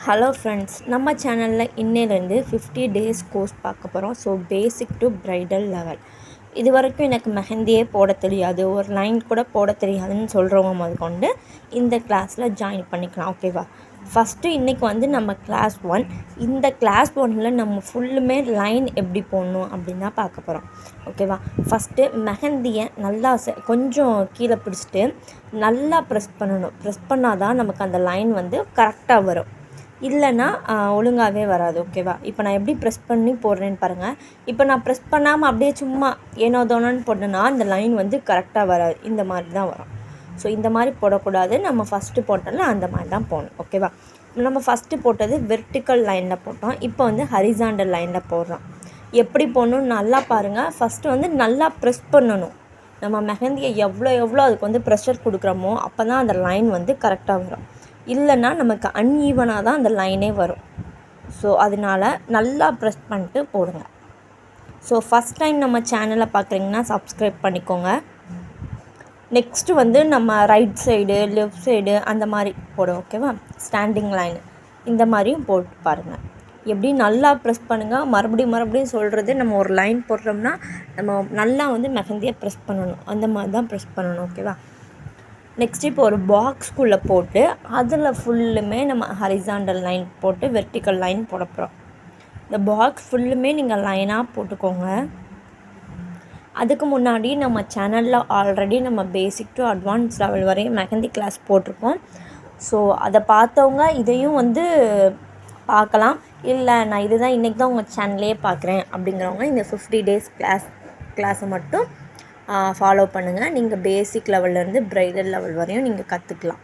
Hello friends, நம்ம சேனலில் இன்னிலேருந்து 50 டேஸ் கோர்ஸ் பார்க்க போகிறோம். So basic to bridal level. இது வரைக்கும் எனக்கு மெஹந்தியே போட தெரியாது, ஒரு லைன் கூட போட தெரியாதுன்னு சொல்கிறவங்க முதற்கொண்டு இந்த கிளாஸில் ஜாயின் பண்ணிக்கலாம். ஓகேவா? ஃபஸ்ட்டு இன்றைக்கி வந்து நம்ம கிளாஸ் 1. இந்த கிளாஸ் 1ல் நம்ம ஃபுல்லுமே லைன் எப்படி போடணும் அப்படின்னு தான் பார்க்க போகிறோம். ஓகேவா? ஃபஸ்ட்டு மெஹந்தியை நல்லா கொஞ்சம் கீழே பிடிச்சிட்டு நல்லா ப்ரெஸ் பண்ணணும். ப்ரெஸ் பண்ணால் தான் நமக்கு அந்த லைன் வந்து கரெக்டாக வரும், இல்லைன்னா ஒழுங்காகவே வராது. ஓகேவா? இப்போ நான் எப்படி ப்ரெஸ் பண்ணி போடுறேன்னு பாருங்கள். இப்போ நான் ப்ரெஸ் பண்ணாமல் அப்படியே சும்மா ஏனோ தோணுன்னு போட்டேன்னா அந்த லைன் வந்து கரெக்டாக வராது, இந்த மாதிரி தான் வரும். ஸோ இந்த மாதிரி போடக்கூடாது. நம்ம ஃபஸ்ட்டு போட்டோம்ல அந்த மாதிரி தான் போடணும். ஓகேவா? நம்ம ஃபஸ்ட்டு போட்டது வெர்டிக்கல் லைனில் போட்டோம், இப்போ வந்து ஹரிசாண்டல் லைனில் போடுறோம். எப்படி போடணும்னு நல்லா பாருங்கள். ஃபஸ்ட்டு வந்து நல்லா ப்ரெஸ் பண்ணணும். நம்ம மெஹந்தியை எவ்வளோ அதுக்கு வந்து ப்ரெஷர் கொடுக்குறோமோ அப்போ தான் அந்த லைன் வந்து கரெக்டாக வரும், இல்லைன்னா நமக்கு அன்ஈவனாக தான் அந்த லைனே வரும். ஸோ அதனால் நல்லா ப்ரெஸ் பண்ணிட்டு போடுங்க. ஸோ ஃபஸ்ட் டைம் நம்ம சேனலை பார்க்குறீங்கன்னா சப்ஸ்கிரைப் பண்ணிக்கோங்க. நெக்ஸ்ட்டு வந்து நம்ம ரைட் சைடு லெஃப்ட் சைடு அந்த மாதிரி போடுவோம். ஓகேவா? ஸ்டாண்டிங் லைன் இந்த மாதிரியும் போட்டு பாருங்கள். எப்படி நல்லா ப்ரெஸ் பண்ணுங்கள். மறுபடியும் சொல்கிறது, நம்ம ஒரு லைன் போடுறோம்னா நம்ம நல்லா வந்து மெஹந்தியை ப்ரெஸ் பண்ணணும், அந்த மாதிரி தான் ப்ரெஸ் பண்ணணும். ஓகேவா? நெக்ஸ்ட் இப்போ ஒரு பாக்ஸ்குள்ளே போட்டு அதில் ஃபுல்லுமே நம்ம ஹரிசாண்டல் லைன் போட்டு வெர்டிக்கல் லைன் போட போகிறோம். இந்த பாக்ஸ் ஃபுல்லுமே நீங்கள் லைனாக போட்டுக்கோங்க. அதுக்கு முன்னாடி நம்ம சேனலில் ஆல்ரெடி நம்ம பேசிக் டு அட்வான்ஸ் லெவல் வரையும் மெஹந்தி கிளாஸ் போட்டிருக்கோம். ஸோ அதை பார்த்தவங்க இதையும் வந்து பார்க்கலாம். இல்லை நான் இதுதான் இன்றைக்கி தான் உங்கள் சேனல்லையே பார்க்குறேன் அப்படிங்கிறவங்க இந்த 50 டேஸ் கிளாஸை மட்டும் ஃபாலோ பண்ணுங்கள். நீங்கள் பேசிக் லெவல்லேருந்து ப்ரைடல் லெவல் வரையும் நீங்கள் கற்றுக்கலாம்.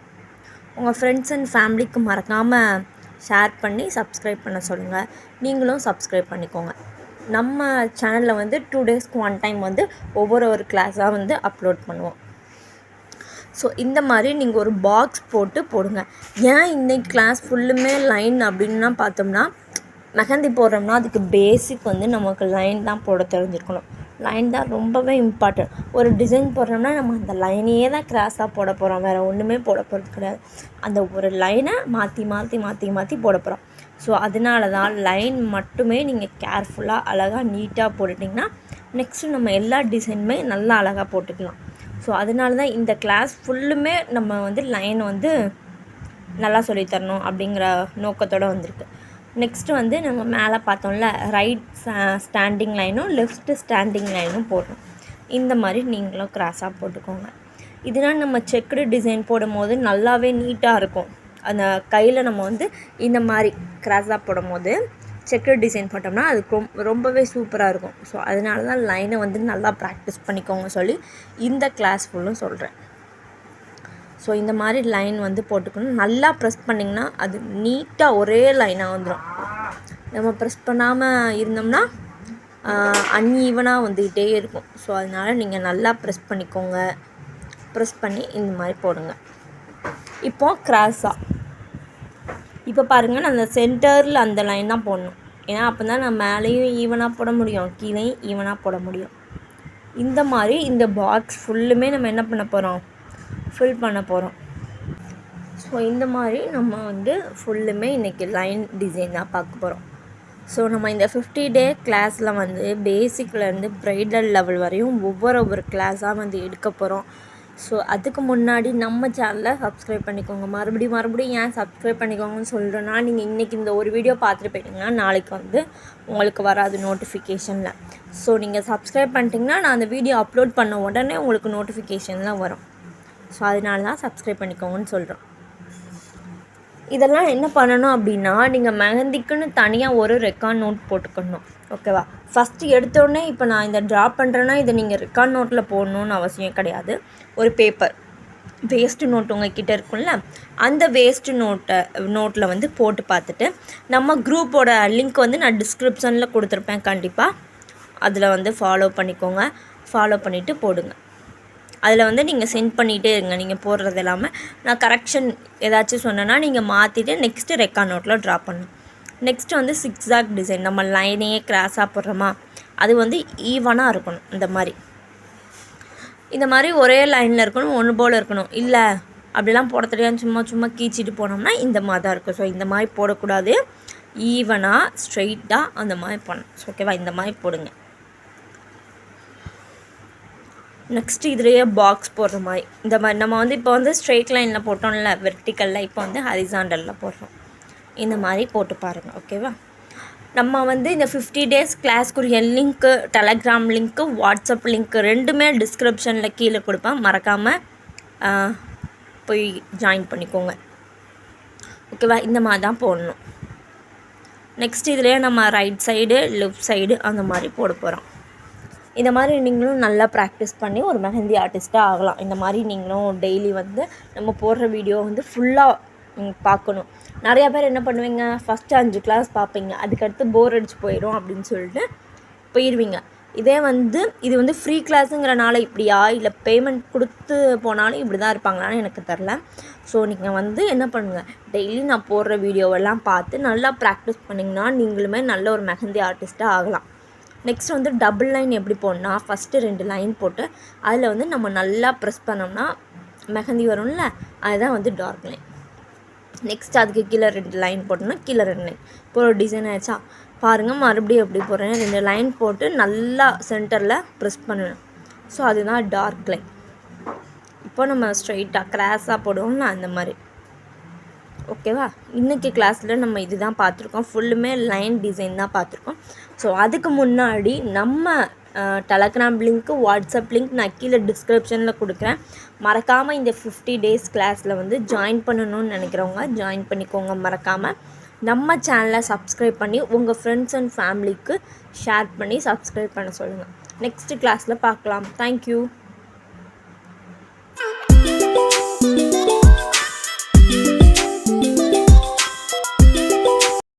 உங்கள் ஃப்ரெண்ட்ஸ் அண்ட் ஃபேமிலிக்கு மறக்காமல் ஷேர் பண்ணி சப்ஸ்கிரைப் பண்ண சொல்லுங்கள். நீங்களும் சப்ஸ்கிரைப் பண்ணிக்கோங்க. நம்ம சேனலில் வந்து 2 டேஸ்க்கு 1 டைம் வந்து ஒவ்வொரு கிளாஸாக வந்து அப்லோட் பண்ணுவோம். ஸோ இந்த மாதிரி நீங்கள் ஒரு பாக்ஸ் போட்டு போடுங்க. ஏன் இன்றைக்கி கிளாஸ் ஃபுல்லுமே லைன் அப்படின்னா பார்த்தோம்னா, மெஹந்தி போடுறோம்னா அதுக்கு பேசிக் வந்து நமக்கு லைன் தான் போட தெரிஞ்சிருக்கணும். லைன் தான் ரொம்பவே இம்பார்ட்டன்ட். ஒரு டிசைன் போடுறோம்னா நம்ம அந்த லைனையே தான் கிராஸாக போட போகிறோம், வேறு ஒன்றுமே போட போகிறது கிடையாது. அந்த ஒரு லைனை மாற்றி போட போகிறோம். ஸோ அதனால தான் லைன் மட்டுமே நீங்கள் கேர்ஃபுல்லாக அழகாக நீட்டாக போட்டுட்டிங்கன்னா நெக்ஸ்ட்டு நம்ம எல்லா டிசைனுமே நல்லா அழகாக போட்டுக்கலாம். ஸோ அதனால தான் இந்த கிளாஸ் ஃபுல்லுமே நம்ம வந்து லைன் வந்து நல்லா சொல்லித்தரணும் அப்படிங்கிற நோக்கத்தோடு வந்திருக்கு. நெக்ஸ்ட்டு வந்து நம்ம மேலே பார்த்தோம்ல, ரைட் ஸ்டாண்டிங் லைனும் லெஃப்ட் ஸ்டாண்டிங் லைனும் போடணும். இந்த மாதிரி நீங்களும் கிராஸாக போட்டுக்கோங்க. இதனால் நம்ம செக்குடு டிசைன் போடும்போது நல்லாவே நீட்டாக இருக்கும். அந்த கையில் நம்ம வந்து இந்த மாதிரி கிராஸாக போடும் போது செக்குடு டிசைன் போட்டோம்னா அதுக்கு ரொம்பவே சூப்பராக இருக்கும். ஸோ அதனால தான் லைனை வந்து நல்லா ப்ராக்டிஸ் பண்ணிக்கோங்க சொல்லி இந்த கிளாஸ் ஃபுல்லும் சொல்கிறேன். ஸோ இந்த மாதிரி லைன் வந்து போட்டுக்கணும். நல்லா ப்ரெஸ் பண்ணிங்கன்னா அது நீட்டாக ஒரே லைனாக வந்துடும். நம்ம ப்ரெஸ் பண்ணாமல் இருந்தோம்னா அன்ஈவனாக வந்துக்கிட்டே இருக்கும். ஸோ அதனால் நீங்கள் நல்லா ப்ரெஸ் பண்ணிக்கோங்க. ப்ரெஸ் பண்ணி இந்த மாதிரி போடுங்க. இப்போது கிராஸாக இப்போ பாருங்கள், நான் அந்த சென்டரில் அந்த லைன் தான் போடணும். ஏன்னா அப்போ தான் நான் மேலேயும் ஈவனாக போட முடியும், கீழேயும் ஈவனாக போட முடியும். இந்த மாதிரி இந்த பாக்ஸ் ஃபுல்லுமே நம்ம என்ன பண்ண போகிறோம், ஃபில் பண்ண போகிறோம். ஸோ இந்த மாதிரி நம்ம வந்து ஃபுல்லுமே இன்றைக்கி லைன் டிசைன் தான் பார்க்க போகிறோம். ஸோ நம்ம இந்த 50 டே கிளாஸில் வந்து பேசிக்லேருந்து ப்ரைடல் லெவல் வரையும் ஒவ்வொரு கிளாஸாக வந்து எடுக்க போகிறோம். ஸோ அதுக்கு முன்னாடி நம்ம சேனலை சப்ஸ்கிரைப் பண்ணிக்கோங்க. மறுபடியும் ஏன் சப்ஸ்கிரைப் பண்ணிக்கோங்கன்னு சொல்கிறேன்னா, நீங்கள் இன்றைக்கி இந்த ஒரு வீடியோ பார்த்துட்டு போயிட்டீங்கன்னா நாளைக்கு வந்து உங்களுக்கு வராது நோட்டிஃபிகேஷனில். ஸோ நீங்கள் சப்ஸ்கிரைப் பண்ணிட்டீங்கன்னா நான் அந்த வீடியோ அப்லோட் பண்ண உடனே உங்களுக்கு நோட்டிஃபிகேஷன்லாம் வரும். ஸோ அதனால தான் சப்ஸ்கிரைப் பண்ணிக்கோங்கன்னு சொல்கிறோம். இதெல்லாம் என்ன பண்ணணும் அப்படின்னா, நீங்கள் மெஹந்திக்குன்னு தனியாக ஒரு ரெக்கார்ட் நோட் போட்டுக்கணும். ஓகேவா? ஃபஸ்ட்டு எடுத்தோடனே இப்போ நான் இந்த ட்ரா பண்ணுறேன்னா இதை நீங்கள் ரெக்கார்ட் நோட்டில் போடணுன்னு அவசியம் கிடையாது. ஒரு பேப்பர் வேஸ்ட்டு நோட் உங்கள் கிட்டே இருக்கும்ல, அந்த வேஸ்ட்டு நோட்டில் வந்து போட்டு பார்த்துட்டு நம்ம குரூப்போட லிங்க் வந்து நான் டிஸ்கிரிப்ஷனில் கொடுத்துருப்பேன். கண்டிப்பாக அதில் வந்து ஃபாலோ பண்ணிக்கோங்க. ஃபாலோ பண்ணிவிட்டு போடுங்க. அதில் வந்து நீங்கள் சென்ட் பண்ணிகிட்டே இருங்க. நீங்கள் போடுறது இல்லாமல் நான் கரெக்ஷன் ஏதாச்சும் சொன்னேன்னா நீங்கள் மாற்றிட்டு நெக்ஸ்ட்டு ரெக்கார்ட் நோட்டில் ட்ரா பண்ணணும். நெக்ஸ்ட்டு வந்து சிக்ஸாக் டிசைன், நம்ம லைனையே கிராஸாக போடுறோமா, அது வந்து ஈவனாக இருக்கணும். இந்த மாதிரி ஒரே லைனில் இருக்கணும், ஒன்று போல் இருக்கணும். இல்லை அப்படிலாம் போட தெரியாது, சும்மா சும்மா கீச்சிட்டு போனோம்னா இந்த மாதிரி தான் இருக்கும். ஸோ இந்த மாதிரி போடக்கூடாது, ஈவனாக ஸ்ட்ரெயிட்டாக அந்த மாதிரி பண்ணணும். ஸோ ஓகேவா, இந்த மாதிரி போடுங்க. நெக்ஸ்ட்டு இதுலேயே பாக்ஸ் போடுற மாதிரி இந்த மாதிரி நம்ம வந்து இப்போ வந்து ஸ்ட்ரெயிட் லைனில் போட்டோம்ல வெர்டிக்கலில், இப்போ வந்து ஹரிசாண்டலில் போடுறோம். இந்த மாதிரி போட்டு பாருங்கள். ஓகேவா, நம்ம வந்து இந்த 50 days கிளாஸ்க்குரிய link, Telegram link, WhatsApp link ரெண்டுமே டிஸ்கிரிப்ஷனில் கீழே கொடுப்பேன். மறக்காமல் போய் ஜாயின் பண்ணிக்கோங்க. ஓகேவா, இந்த மாதிரி தான் போடணும். நெக்ஸ்ட் இதுலேயே நம்ம ரைட் சைடு லெஃப்ட் சைடு அந்த மாதிரி போட போகிறோம். இந்த மாதிரி நீங்களும் நல்லா ப்ராக்டிஸ் பண்ணி ஒரு மெஹந்தி ஆர்டிஸ்ட்டாக ஆகலாம். இந்த மாதிரி நீங்களும் டெய்லி வந்து நம்ம போடுற வீடியோ வந்து ஃபுல்லாக பார்க்கணும். நிறையா பேர் என்ன பண்ணுவீங்க, ஃபஸ்ட்டு 5 கிளாஸ் பார்ப்பீங்க, அதுக்கடுத்து போர் அடிச்சு போயிடும் அப்படின்னு சொல்லிட்டு போயிடுவீங்க. இதே வந்து இது வந்து ஃப்ரீ கிளாஸுங்கிறனால இப்படியா, இல்லை பேமெண்ட் கொடுத்து போனாலும் இப்படி தான் இருப்பாங்களான்னு எனக்கு தெரில. ஸோ நீங்கள் வந்து என்ன பண்ணுங்கள், டெய்லி நான் போடுற வீடியோவெல்லாம் பார்த்து நல்லா ப்ராக்டிஸ் பண்ணிங்கன்னா நீங்களுமே நல்ல ஒரு மெஹந்தி ஆர்டிஸ்ட்டாக ஆகலாம். நெக்ஸ்ட் வந்து டபுள் லைன் எப்படி போடணும்னா, ஃபஸ்ட்டு 2 லைன் போட்டு அதில் வந்து நம்ம நல்லா ப்ரெஸ் பண்ணோம்னா மெஹந்தி வரும்ல, அதுதான் வந்து டார்க் லைன். நெக்ஸ்ட் அதுக்கு கீழே 2 லைன் போட்டோம்னா கீழே 2 லைன் இப்போ ஒரு டிசைன் ஆகிடுச்சா பாருங்கள். மறுபடியும் எப்படி போடுறேன், 2 லைன் போட்டு நல்லா சென்டரில் ப்ரெஸ் பண்ணணும். ஸோ அதுதான் டார்க் லைன். இப்போ நம்ம ஸ்ட்ரைட்டாக கிராஸாக போடுவோம்ல அந்த மாதிரி. ஓகேவா, இன்றைக்கி கிளாஸில் நம்ம இது தான் பார்த்துருக்கோம், ஃபுல்லுமே லைன் டிசைன் தான் பார்த்துருக்கோம். ஸோ அதுக்கு முன்னாடி நம்ம டெலகிராம் லிங்க்கு, வாட்ஸ்அப் லிங்க் நான் கீழே டிஸ்கிரிப்ஷனில் கொடுக்குறேன். மறக்காமல் இந்த 50 days கிளாஸில் வந்து ஜாயின் பண்ணணும்னு நினைக்கிறவங்க ஜாயின் பண்ணிக்கோங்க. மறக்காமல் நம்ம சேனலை சப்ஸ்கிரைப் பண்ணி உங்கள் ஃப்ரெண்ட்ஸ் அண்ட் ஃபேமிலிக்கு ஷேர் பண்ணி சப்ஸ்கிரைப் பண்ண சொல்லுங்கள். நெக்ஸ்ட்டு கிளாஸில் பார்க்கலாம். தேங்க்யூ.